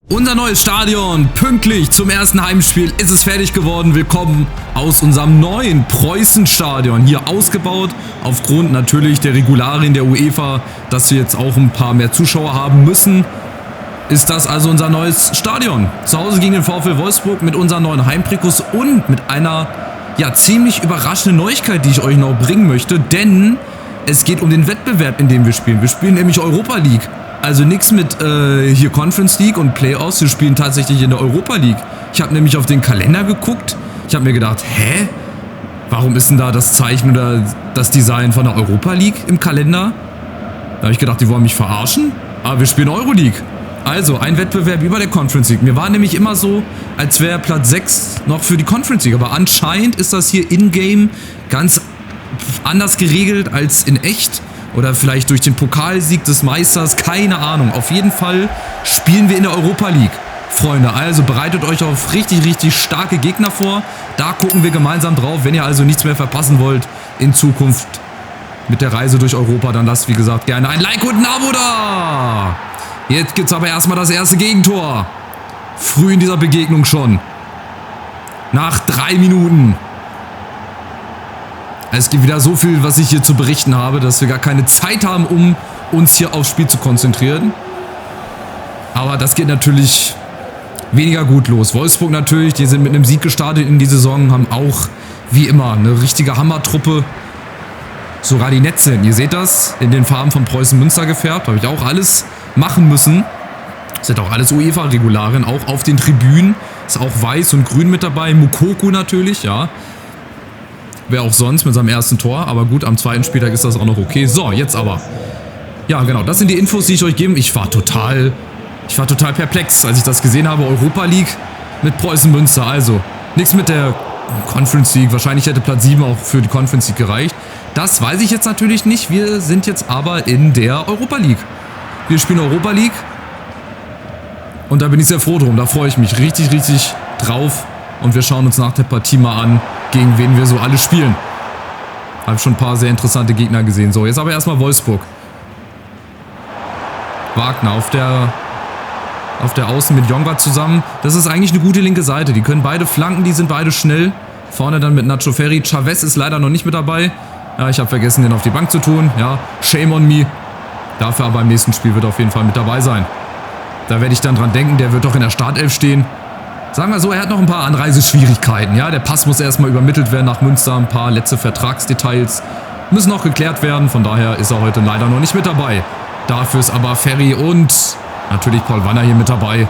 Unser neues Stadion, pünktlich zum ersten Heimspiel ist es fertig geworden. Willkommen aus unserem neuen Preußen-Stadion, hier ausgebaut, aufgrund natürlich der Regularien der UEFA, dass wir jetzt auch ein paar mehr Zuschauer haben müssen. Ist das also unser neues Stadion. Zu Hause gegen den VfL Wolfsburg mit unseren neuen Heimtrikots und mit einer ziemlich überraschenden Neuigkeit, die ich euch noch bringen möchte, denn es geht um den Wettbewerb, in dem wir spielen. Wir spielen nämlich Europa League. Also nichts mit hier Conference League und Playoffs, wir spielen tatsächlich in der Europa League. Ich habe nämlich auf den Kalender geguckt, ich habe mir gedacht, hä? Warum ist denn da das Zeichen oder das Design von der Europa League im Kalender? Da habe ich gedacht, die wollen mich verarschen, aber wir spielen Euroleague. Also ein Wettbewerb über der Conference League. Mir war nämlich immer so, als wäre Platz 6 noch für die Conference League, aber anscheinend ist das hier in-game ganz anders geregelt als in echt. Oder vielleicht durch den Pokalsieg des Meisters, keine Ahnung. Auf jeden Fall spielen wir in der Europa League, Freunde. Also bereitet euch auf richtig, richtig starke Gegner vor. Da gucken wir gemeinsam drauf. Wenn ihr also nichts mehr verpassen wollt in Zukunft mit der Reise durch Europa, dann lasst, wie gesagt, gerne ein Like und ein Abo da. Jetzt gibt es aber erstmal das erste Gegentor. Früh in dieser Begegnung schon. Nach 3 Minuten. Es gibt wieder so viel, was ich hier zu berichten habe, dass wir gar keine Zeit haben, um uns hier aufs Spiel zu konzentrieren. Aber das geht natürlich weniger gut los. Wolfsburg natürlich, die sind mit einem Sieg gestartet in die Saison, haben auch wie immer eine richtige Hammertruppe. Sogar die Netze, ihr seht das, in den Farben von Preußen Münster gefärbt. Habe ich auch alles machen müssen. Das sind auch alles UEFA-Regularien, auch auf den Tribünen. Ist auch weiß und grün mit dabei. Moukoko natürlich, ja. Wer auch sonst mit seinem ersten Tor. Aber gut, am zweiten Spieltag ist das auch noch okay. So, jetzt aber. Ja, genau. Das sind die Infos, die ich euch gebe. Ich war total perplex, als ich das gesehen habe. Europa League mit Preußen Münster. Also, nichts mit der Conference League. Wahrscheinlich hätte Platz 7 auch für die Conference League gereicht. Das weiß ich jetzt natürlich nicht. Wir sind jetzt aber in der Europa League. Wir spielen Europa League. Und da bin ich sehr froh drum. Da freue ich mich richtig, richtig drauf. Und wir schauen uns nach der Partie mal an, gegen wen wir so alle spielen. Habe schon ein paar sehr interessante Gegner gesehen. So, jetzt aber erstmal Wolfsburg. Wagner auf der Außen mit Jongwa zusammen. Das ist eigentlich eine gute linke Seite. Die können beide flanken, die sind beide schnell. Vorne dann mit Nacho Ferri. Chavez ist leider noch nicht mit dabei. Ja, ich habe vergessen, den auf die Bank zu tun. Ja, shame on me. Dafür aber im nächsten Spiel wird er auf jeden Fall mit dabei sein. Da werde ich dann dran denken, der wird doch in der Startelf stehen. Sagen wir so, er hat noch ein paar Anreiseschwierigkeiten. Ja, der Pass muss erstmal übermittelt werden nach Münster. Ein paar letzte Vertragsdetails müssen noch geklärt werden. Von daher ist er heute leider noch nicht mit dabei. Dafür ist aber Ferri und natürlich Paul Wanner hier mit dabei.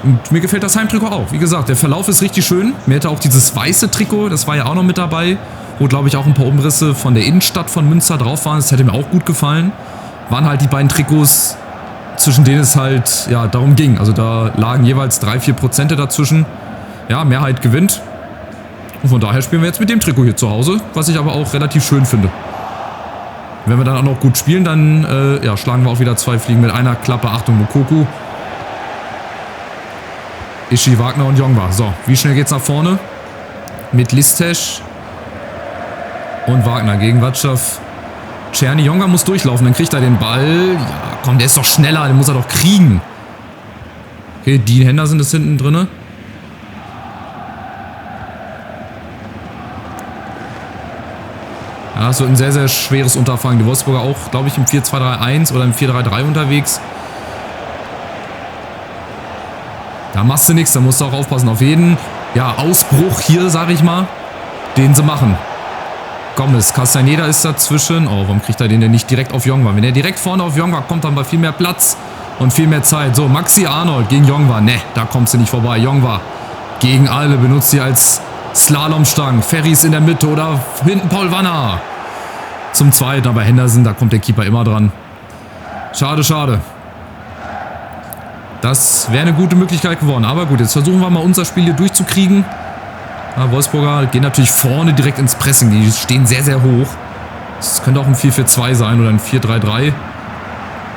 Und mir gefällt das Heimtrikot auch. Wie gesagt, der Verlauf ist richtig schön. Mir hätte auch dieses weiße Trikot, das war ja auch noch mit dabei, wo glaube ich auch ein paar Umrisse von der Innenstadt von Münster drauf waren. Das hätte mir auch gut gefallen. Waren halt die beiden Trikots, zwischen denen es halt darum ging. Also da lagen jeweils 3-4% dazwischen. Ja, Mehrheit gewinnt. Und von daher spielen wir jetzt mit dem Trikot hier zu Hause, was ich aber auch relativ schön finde. Wenn wir dann auch noch gut spielen, dann schlagen wir auch wieder 2 Fliegen mit einer Klappe. Achtung, Moukoko. Ischi, Wagner und Jongwa. So, wie schnell geht's nach vorne? Mit Listesch und Wagner gegen Watschaf. Czerny, Jongwa muss durchlaufen, dann kriegt er den Ball. Ja, komm, der ist doch schneller, den muss er doch kriegen. Okay, Dean Henderson ist hinten drin. Ja, das wird ein sehr, sehr schweres Unterfangen. Die Wolfsburger auch, glaube ich, im 4-2-3-1 oder im 4-3-3 unterwegs. Da machst du nichts, da musst du auch aufpassen auf jeden Ausbruch hier, sag ich mal, den sie machen. Gomez, Castaneda ist dazwischen. Oh, warum kriegt er den denn nicht direkt auf Jongwa? Wenn er direkt vorne auf Jongwa kommt, dann bei viel mehr Platz und viel mehr Zeit. So, Maxi Arnold gegen Jongwa. Ne, da kommst du nicht vorbei. Jongwa gegen alle, benutzt sie als Slalomstangen. Ferri ist in der Mitte oder hinten Paul Wanner. Zum zweiten, aber Henderson, da kommt der Keeper immer dran. Schade, schade. Das wäre eine gute Möglichkeit geworden. Aber gut, jetzt versuchen wir mal unser Spiel hier durchzukriegen. Ja, Wolfsburger gehen natürlich vorne direkt ins Pressing. Die stehen sehr, sehr hoch. Das könnte auch ein 4-4-2 sein oder ein 4-3-3.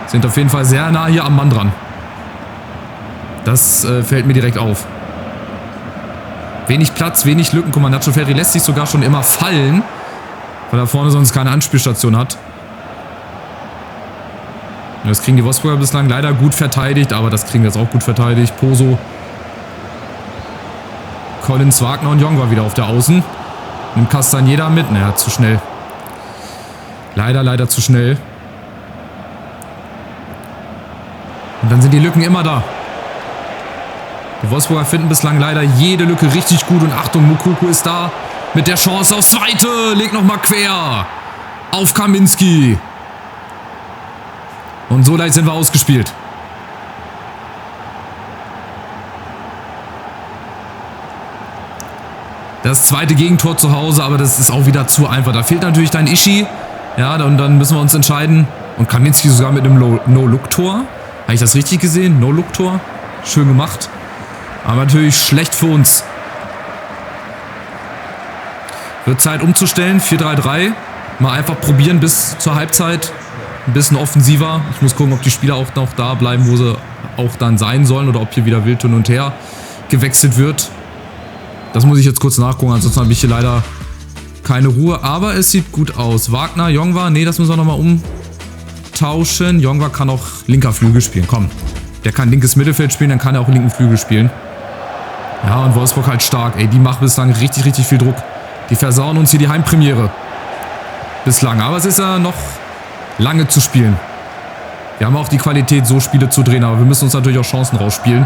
Sind auf jeden Fall sehr nah hier am Mann dran. Das fällt mir direkt auf. Wenig Platz, wenig Lücken. Guck mal, Nacho Ferri lässt sich sogar schon immer fallen, weil er vorne sonst keine Anspielstation hat. Das kriegen die Wolfsburger bislang leider gut verteidigt, aber das kriegen wir jetzt auch gut verteidigt. Poso, Collins, Wagner und Jong war wieder auf der Außen. Nimmt Castañeda mit. Naja, zu schnell. Leider zu schnell. Und dann sind die Lücken immer da. Die Wolfsburger finden bislang leider jede Lücke richtig gut. Und Achtung, Moukoko ist da mit der Chance aufs Zweite. Legt nochmal quer auf Kaminski. Und so leicht sind wir ausgespielt. Das zweite Gegentor zu Hause, aber das ist auch wieder zu einfach. Da fehlt natürlich dein Ishii. Ja, und dann müssen wir uns entscheiden. Und Kaminski sogar mit einem No-Look-Tor. Habe ich das richtig gesehen? No-Look-Tor. Schön gemacht. Aber natürlich schlecht für uns. Wird Zeit umzustellen. 4-3-3. Mal einfach probieren bis zur Halbzeit. Ein bisschen offensiver. Ich muss gucken, ob die Spieler auch noch da bleiben, wo sie auch dann sein sollen. Oder ob hier wieder wild hin und her gewechselt wird. Das muss ich jetzt kurz nachgucken. Ansonsten habe ich hier leider keine Ruhe. Aber es sieht gut aus. Wagner, Jongwa. Nee, das müssen wir nochmal umtauschen. Jongwa kann auch linker Flügel spielen. Komm. Der kann linkes Mittelfeld spielen, dann kann er auch linken Flügel spielen. Ja, und Wolfsburg halt stark. Ey, die machen bislang richtig viel Druck. Die versauen uns hier die Heimpremiere. Bislang. Aber es ist ja noch lange zu spielen. Wir haben auch die Qualität, so Spiele zu drehen. Aber wir müssen uns natürlich auch Chancen rausspielen.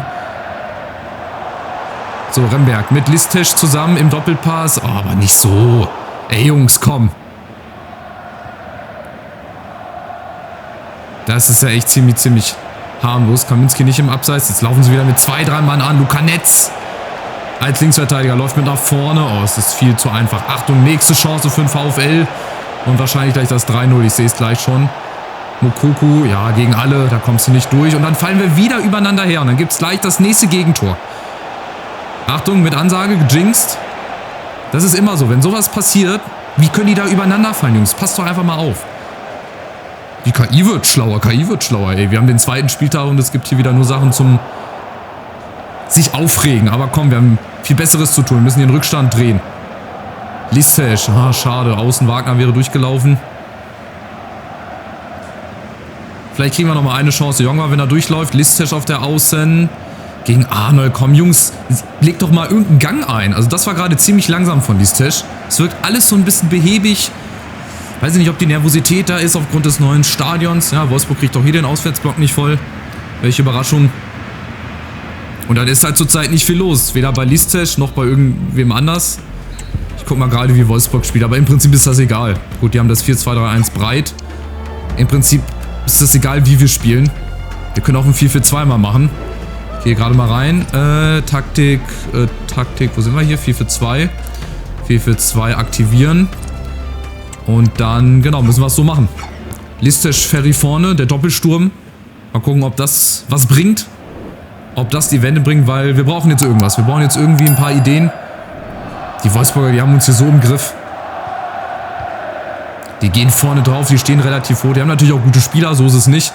So, Remberg mit Listesch zusammen im Doppelpass. Oh, aber nicht so. Ey, Jungs, komm. Das ist ja echt ziemlich harmlos. Kaminski nicht im Abseits. Jetzt laufen sie wieder mit 2-3 Mann an. Luca Netz als Linksverteidiger läuft mit nach vorne. Oh, es ist viel zu einfach. Achtung, nächste Chance für den VfL. Und wahrscheinlich gleich das 3-0. Ich sehe es gleich schon. Moukoko, ja, gegen alle. Da kommst du nicht durch. Und dann fallen wir wieder übereinander her. Und dann gibt es gleich das nächste Gegentor. Achtung, mit Ansage, gejinxt. Das ist immer so. Wenn sowas passiert, wie können die da übereinander fallen, Jungs? Passt doch einfach mal auf. Die KI wird schlauer, ey. Wir haben den zweiten Spieltag und es gibt hier wieder nur Sachen zum sich aufregen. Aber komm, wir haben viel Besseres zu tun. Wir müssen den Rückstand drehen. Listesch, schade. Außen Wagner wäre durchgelaufen. Vielleicht kriegen wir nochmal eine Chance. Jongwa, wenn er durchläuft. Listesch auf der Außen. Gegen Arnold. Komm, Jungs, legt doch mal irgendeinen Gang ein. Also das war gerade ziemlich langsam von Listesch. Es wirkt alles so ein bisschen behäbig. Weiß ich nicht, ob die Nervosität da ist aufgrund des neuen Stadions. Ja, Wolfsburg kriegt doch hier den Auswärtsblock nicht voll. Welche Überraschung. Und dann ist halt zurzeit nicht viel los. Weder bei Listesch noch bei irgendwem anders. Ich guck mal gerade, wie Wolfsburg spielt. Aber im Prinzip ist das egal. Gut, die haben das 4-2-3-1 breit. Im Prinzip ist das egal, wie wir spielen. Wir können auch ein 4-4-2 mal machen. Ich gehe gerade mal rein. Taktik, wo sind wir hier? 4-4-2. 4-4-2 aktivieren. Und dann, genau, müssen wir es so machen. Listesch, Ferry vorne, der Doppelsturm. Mal gucken, ob das was bringt. Ob das die Wende bringt, weil wir brauchen jetzt irgendwas. Wir brauchen jetzt irgendwie ein paar Ideen. Die Wolfsburger, die haben uns hier so im Griff. Die gehen vorne drauf, die stehen relativ hoch. Die haben natürlich auch gute Spieler, so ist es nicht.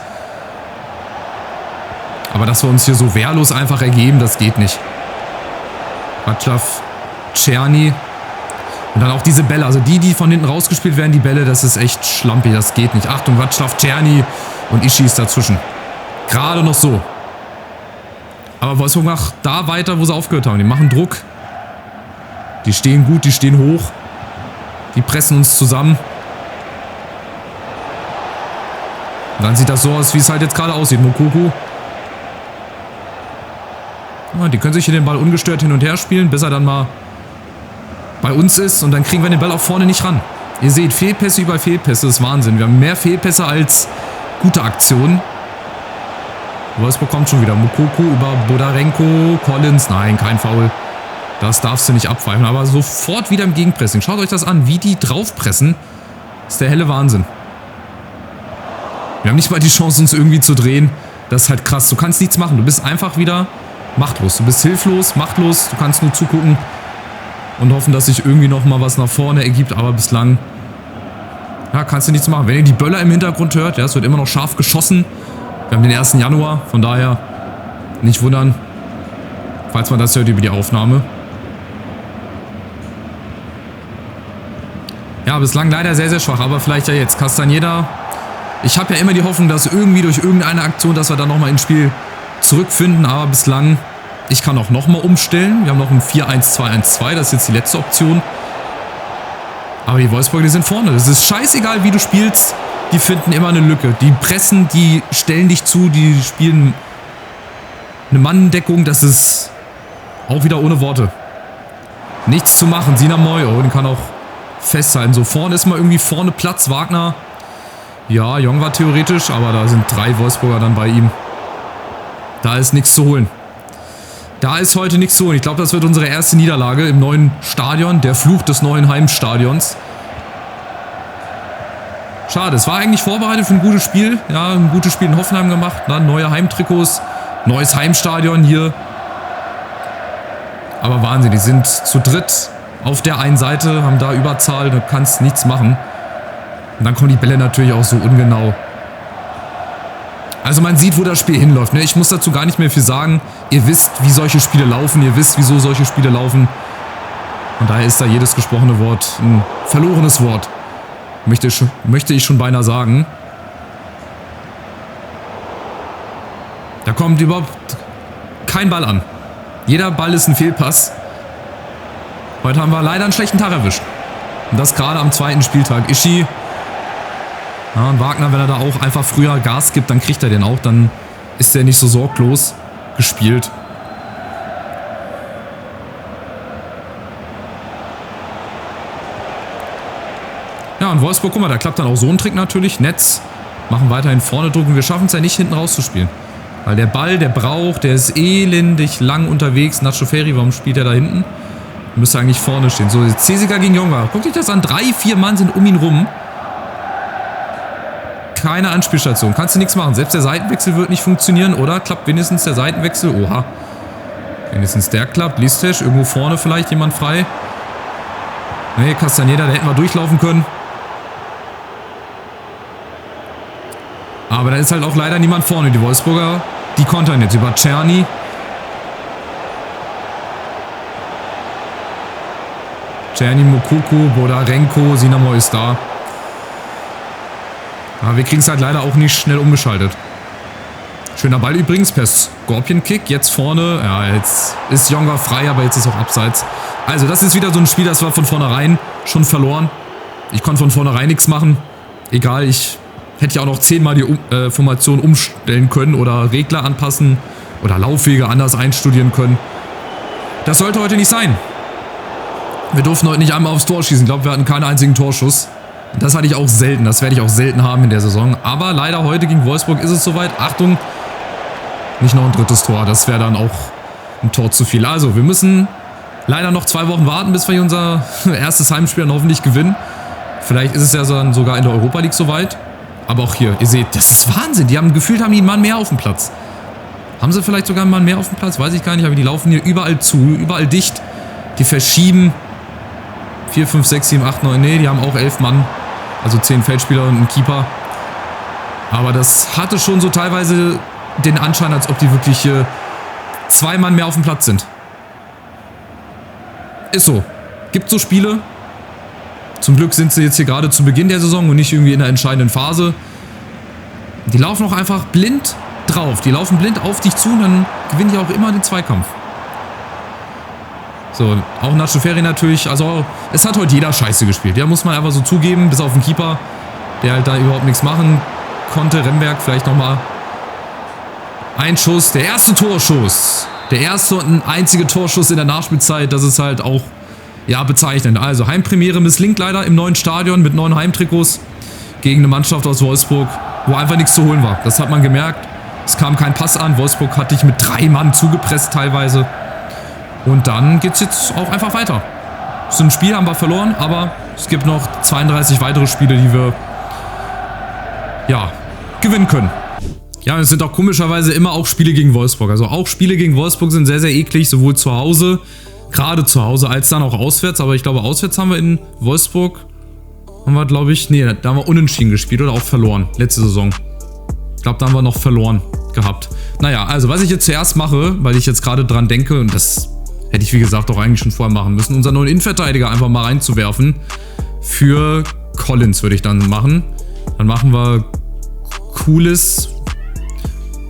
Aber dass wir uns hier so wehrlos einfach ergeben, das geht nicht. Václav Czerny. Und dann auch diese Bälle, also die von hinten rausgespielt werden, die Bälle, das ist echt schlampig, das geht nicht. Achtung, Václav Czerny und Ishii ist dazwischen. Gerade noch so. Aber Wolfsburg macht da weiter, wo sie aufgehört haben. Die machen Druck. Die stehen gut, die stehen hoch. Die pressen uns zusammen. Und dann sieht das so aus, wie es halt jetzt gerade aussieht. Moukoko. Ja, die können sich hier den Ball ungestört hin und her spielen, bis er dann mal bei uns ist. Und dann kriegen wir den Ball auch vorne nicht ran. Ihr seht, Fehlpässe über Fehlpässe, das ist Wahnsinn. Wir haben mehr Fehlpässe als gute Aktionen. Wolfsburg kommt schon wieder. Moukoko über Bodarenko. Collins. Nein, kein Foul. Das darfst du nicht abpfeifen. Aber sofort wieder im Gegenpressing. Schaut euch das an, wie die draufpressen. Das ist der helle Wahnsinn. Wir haben nicht mal die Chance, uns irgendwie zu drehen. Das ist halt krass. Du kannst nichts machen. Du bist einfach wieder machtlos. Du bist hilflos, machtlos. Du kannst nur zugucken und hoffen, dass sich irgendwie noch mal was nach vorne ergibt. Aber bislang, ja, kannst du nichts machen. Wenn ihr die Böller im Hintergrund hört, ja, es wird immer noch scharf geschossen. Wir haben den 1. Januar, von daher nicht wundern, falls man das hört über die Aufnahme. Ja, bislang leider sehr schwach, aber vielleicht ja jetzt. Castañeda Ich habe ja immer die Hoffnung, dass irgendwie durch irgendeine Aktion, dass wir dann nochmal ins Spiel zurückfinden, aber bislang, ich kann auch nochmal umstellen. Wir haben noch ein 4-1-2-1-2, das ist jetzt die letzte Option. Aber die Wolfsburger, die sind vorne. Es ist scheißegal, wie du spielst, die finden immer eine Lücke. Die pressen, die stellen dich zu, die spielen eine Manndeckung, das ist auch wieder ohne Worte. Nichts zu machen. Sina Moyo, den kann auch festhalten. So, vorne ist mal irgendwie vorne Platz. Wagner. Ja, Jong war theoretisch, aber da sind 3 Wolfsburger dann bei ihm. Da ist nichts zu holen. Da ist heute nichts zu holen. Ich glaube, das wird unsere erste Niederlage im neuen Stadion. Der Fluch des neuen Heimstadions. Schade, es war eigentlich vorbereitet für ein gutes Spiel. Ja, ein gutes Spiel in Hoffenheim gemacht. Na, neue Heimtrikots, neues Heimstadion hier. Aber Wahnsinn, die sind zu dritt auf der einen Seite, haben da Überzahl, du kannst nichts machen. Und dann kommen die Bälle natürlich auch so ungenau. Also man sieht, wo das Spiel hinläuft. Ne? Ich muss dazu gar nicht mehr viel sagen. Ihr wisst, wie solche Spiele laufen. Ihr wisst, wieso solche Spiele laufen. Und daher ist da jedes gesprochene Wort ein verlorenes Wort. Möchte ich schon beinahe sagen. Da kommt überhaupt kein Ball an. Jeder Ball ist ein Fehlpass. Heute haben wir leider einen schlechten Tag erwischt. Und das gerade am 2. Spieltag. Ischi. Ja, und Wagner, wenn er da auch einfach früher Gas gibt, dann kriegt er den auch. Dann ist er nicht so sorglos gespielt. Ja, und Wolfsburg, guck mal, da klappt dann auch so ein Trick natürlich. Netz, machen weiterhin vorne Druck und wir schaffen es ja nicht, hinten rauszuspielen. Weil der Ball, der braucht, der ist elendig lang unterwegs. Nacho Ferri, warum spielt er da hinten? Müsste eigentlich vorne stehen. So, jetzt Cesiger gegen Jonga. Guck dich das an, 3, 4 Mann sind um ihn rum. Keine Anspielstation, kannst du nichts machen. Selbst der Seitenwechsel wird nicht funktionieren, oder? Klappt wenigstens der Seitenwechsel? Oha. Wenigstens der klappt. Listesch, irgendwo vorne vielleicht jemand frei. Nee, Castaneda, da hätten wir durchlaufen können. Aber da ist halt auch leider niemand vorne. Die Wolfsburger, die kontern jetzt über Czerny. Czerny, Moukoko, Bodarenko, Sinamo ist da. Aber wir kriegen es halt leider auch nicht schnell umgeschaltet. Schöner Ball übrigens per Scorpion-Kick. Jetzt vorne. Ja, jetzt ist Jonga frei, aber jetzt ist auch abseits. Also das ist wieder so ein Spiel, das war von vornherein schon verloren. Ich konnte von vornherein nichts machen. Egal, ich hätte ja auch noch 10-mal die Formation umstellen können oder Regler anpassen oder Laufwege anders einstudieren können. Das sollte heute nicht sein. Wir durften heute nicht einmal aufs Tor schießen. Ich glaube, wir hatten keinen einzigen Torschuss. Das hatte ich auch selten. Das werde ich auch selten haben in der Saison. Aber leider heute gegen Wolfsburg ist es soweit. Achtung, nicht noch ein drittes Tor. Das wäre dann auch ein Tor zu viel. Also, wir müssen leider noch 2 Wochen warten, bis wir unser erstes Heimspiel dann hoffentlich gewinnen. Vielleicht ist es ja dann sogar in der Europa League soweit. Aber auch hier, ihr seht, das ist Wahnsinn. Die haben gefühlt, haben die einen Mann mehr auf dem Platz. Haben sie vielleicht sogar einen Mann mehr auf dem Platz? Weiß ich gar nicht. Aber die laufen hier überall zu, überall dicht. Die verschieben. 4, 5, 6, 7, 8, 9. Nee, die haben auch 11 Mann. Also 10 Feldspieler und einen Keeper. Aber das hatte schon so teilweise den Anschein, als ob die wirklich 2 Mann mehr auf dem Platz sind. Ist so. Gibt so Spiele. Zum Glück sind sie jetzt hier gerade zu Beginn der Saison und nicht irgendwie in der entscheidenden Phase. Die laufen auch einfach blind drauf. Die laufen blind auf dich zu und dann gewinnen die auch immer den Zweikampf. So, auch Nacho Ferri natürlich. Also, es hat heute jeder scheiße gespielt. Ja, muss man einfach so zugeben, bis auf den Keeper, der halt da überhaupt nichts machen konnte. Remberg vielleicht nochmal ein Schuss. Der erste Torschuss. Der erste und einzige Torschuss in der Nachspielzeit. Das ist halt auch, ja, bezeichnend. Also, Heimpremiere misslingt leider im neuen Stadion mit neuen Heimtrikots gegen eine Mannschaft aus Wolfsburg, wo einfach nichts zu holen war. Das hat man gemerkt. Es kam kein Pass an. Wolfsburg hat dich mit 3 Mann zugepresst teilweise. Und dann geht es jetzt auch einfach weiter. So ein Spiel haben wir verloren, aber es gibt noch 32 weitere Spiele, die wir, ja, gewinnen können. Ja, es sind auch komischerweise immer auch Spiele gegen Wolfsburg. Also auch Spiele gegen Wolfsburg sind sehr, sehr eklig, sowohl zu Hause, gerade zu Hause, als dann auch auswärts. Aber ich glaube, auswärts haben wir in Wolfsburg, glaube ich, nee, da haben wir unentschieden gespielt oder auch verloren, letzte Saison. Ich glaube, da haben wir noch verloren gehabt. Naja, also was ich jetzt zuerst mache, weil ich jetzt gerade dran denke, und das hätte ich, wie gesagt, auch eigentlich schon vorher machen müssen, unseren neuen Innenverteidiger einfach mal reinzuwerfen. Für Collins würde ich dann machen. Dann machen wir Cooles.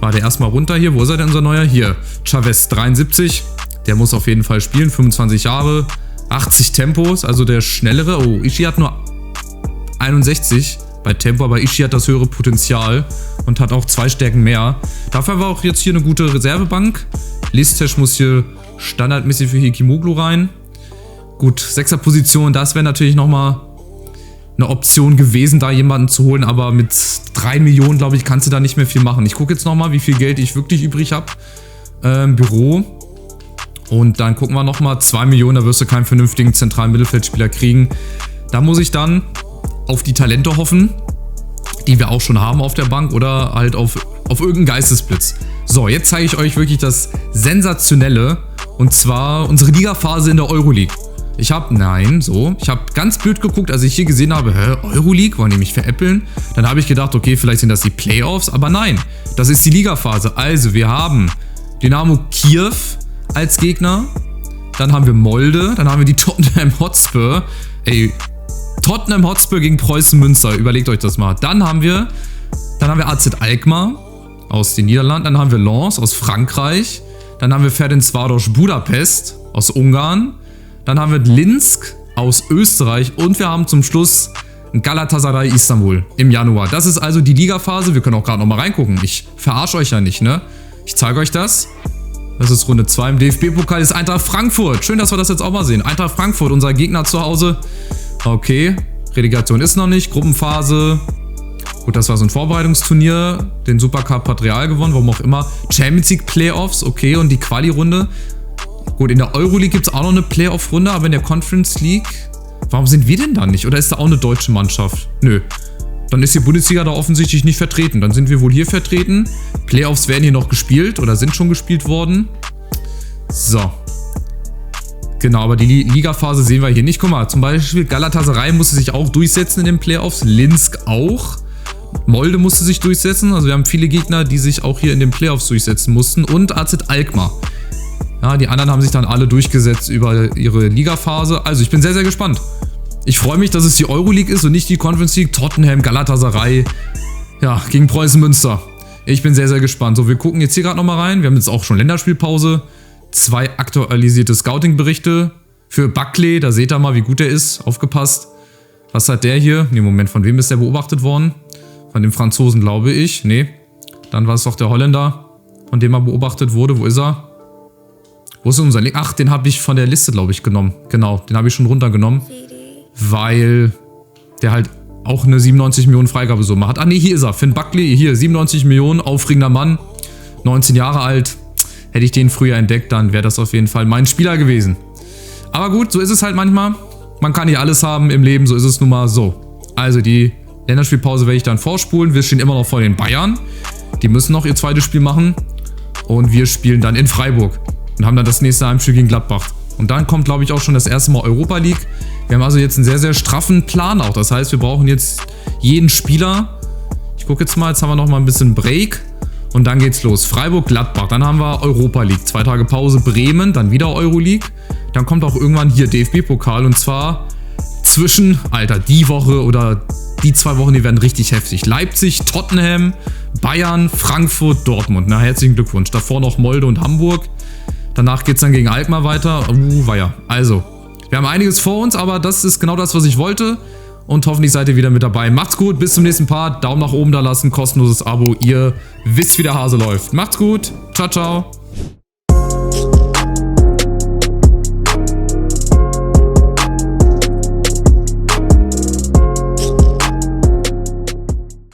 Warte, erstmal runter hier. Wo ist er denn, unser neuer? Hier. Chavez 73. Der muss auf jeden Fall spielen. 25 Jahre. 80 Tempos, also der schnellere. Oh, Ishii hat nur 61 bei Tempo, aber Ishii hat das höhere Potenzial und hat auch 2 Stärken mehr. Dafür war auch jetzt hier eine gute Reservebank. Listesh muss hier standardmäßig für Hikimoglu rein. Gut, 6er Position, das wäre natürlich nochmal eine Option gewesen, da jemanden zu holen, aber mit 3 Millionen, glaube ich, kannst du da nicht mehr viel machen. Ich gucke jetzt nochmal, wie viel Geld ich wirklich übrig habe im Büro. Und dann gucken wir nochmal, 2 Millionen, da wirst du keinen vernünftigen zentralen Mittelfeldspieler kriegen. Da muss ich dann auf die Talente hoffen, die wir auch schon haben auf der Bank oder halt auf irgendeinen Geistesblitz. So, jetzt zeige ich euch wirklich das Sensationelle und zwar unsere Ligaphase in der Euroleague. Ich habe ganz blöd geguckt, als ich hier gesehen habe, Euroleague, wollen die mich veräppeln? Dann habe ich gedacht, okay, vielleicht sind das die Playoffs, aber nein, das ist die Ligaphase. Also, wir haben Dynamo Kiew als Gegner, dann haben wir Molde, dann haben wir die Tottenham Hotspur. Ey, Tottenham Hotspur gegen Preußen Münster, überlegt euch das mal. Dann haben wir AZ Alkmaar aus den Niederlanden, dann haben wir Lens aus Frankreich, dann haben wir Ferencváros Budapest aus Ungarn, dann haben wir Linsk aus Österreich und wir haben zum Schluss Galatasaray Istanbul im Januar. Das ist also die Ligaphase, wir können auch gerade noch mal reingucken. Ich verarsche euch ja nicht, ne? Ich zeige euch das. Das ist Runde 2 im DFB-Pokal, ist Eintracht Frankfurt. Schön, dass wir das jetzt auch mal sehen. Eintracht Frankfurt, unser Gegner zu Hause. Okay, Relegation ist noch nicht, Gruppenphase. Gut, das war so ein Vorbereitungsturnier. Den Supercup hat Real gewonnen, warum auch immer. Champions League Playoffs, okay, und die Quali-Runde. Gut, in der Euroleague gibt es auch noch eine Playoff-Runde, aber in der Conference League... Warum sind wir denn da nicht? Oder ist da auch eine deutsche Mannschaft? Nö. Dann ist die Bundesliga da offensichtlich nicht vertreten. Dann sind wir wohl hier vertreten. Playoffs werden hier noch gespielt oder sind schon gespielt worden. So. Genau, aber die Ligaphase sehen wir hier nicht. Guck mal, zum Beispiel Galatasaray musste sich auch durchsetzen in den Playoffs. Linsk auch. Molde musste sich durchsetzen. Also wir haben viele Gegner, die sich auch hier in den Playoffs durchsetzen mussten. Und AZ Alkmaar. Ja, die anderen haben sich dann alle durchgesetzt über ihre Ligaphase. Also ich bin sehr, sehr gespannt. Ich freue mich, dass es die Euroleague ist und nicht die Conference League. Tottenham, Galatasaray, ja, gegen Preußen Münster. Ich bin sehr, sehr gespannt. So, wir gucken jetzt hier gerade nochmal rein. Wir haben jetzt auch schon Länderspielpause. 2 aktualisierte Scouting-Berichte für Buckley. Da seht ihr mal, wie gut er ist. Aufgepasst. Was hat der hier? Ne, Moment, von wem ist der beobachtet worden? Von dem Franzosen, glaube ich. Ne, dann war es doch der Holländer, von dem er beobachtet wurde. Wo ist er? Wo ist unser Link? Ach, den habe ich von der Liste, glaube ich, genommen. Genau, den habe ich schon runtergenommen. Weil der halt auch eine 97 Millionen Freigabesumme hat. Ah, ne, hier ist er. Finn Buckley, hier, 97 Millionen, aufregender Mann. 19 Jahre alt. Hätte ich den früher entdeckt, dann wäre das auf jeden Fall mein Spieler gewesen. Aber gut, so ist es halt manchmal. Man kann nicht alles haben im Leben, so ist es nun mal so. Also die Länderspielpause werde ich dann vorspulen. Wir stehen immer noch vor den Bayern. Die müssen noch ihr zweites Spiel machen. Und wir spielen dann in Freiburg. Und haben dann das nächste Heimspiel gegen Gladbach. Und dann kommt, glaube ich, auch schon das erste Mal Europa League. Wir haben also jetzt einen sehr, sehr straffen Plan auch. Das heißt, wir brauchen jetzt jeden Spieler. Ich gucke jetzt mal, jetzt haben wir noch mal ein bisschen Break. Und dann geht's los. Freiburg, Gladbach. Dann haben wir Europa League. 2 Tage Pause, Bremen. Dann wieder Euroleague. Dann kommt auch irgendwann hier DFB-Pokal. Und zwar zwischen, Alter, die Woche oder die 2 Wochen, die werden richtig heftig. Leipzig, Tottenham, Bayern, Frankfurt, Dortmund. Na, herzlichen Glückwunsch. Davor noch Molde und Hamburg. Danach geht es dann gegen Alkmaar weiter. Weia. Also, wir haben einiges vor uns, aber das ist genau das, was ich wollte. Und hoffentlich seid ihr wieder mit dabei. Macht's gut, bis zum nächsten Part. Daumen nach oben da lassen, kostenloses Abo. Ihr wisst, wie der Hase läuft. Macht's gut. Ciao, ciao.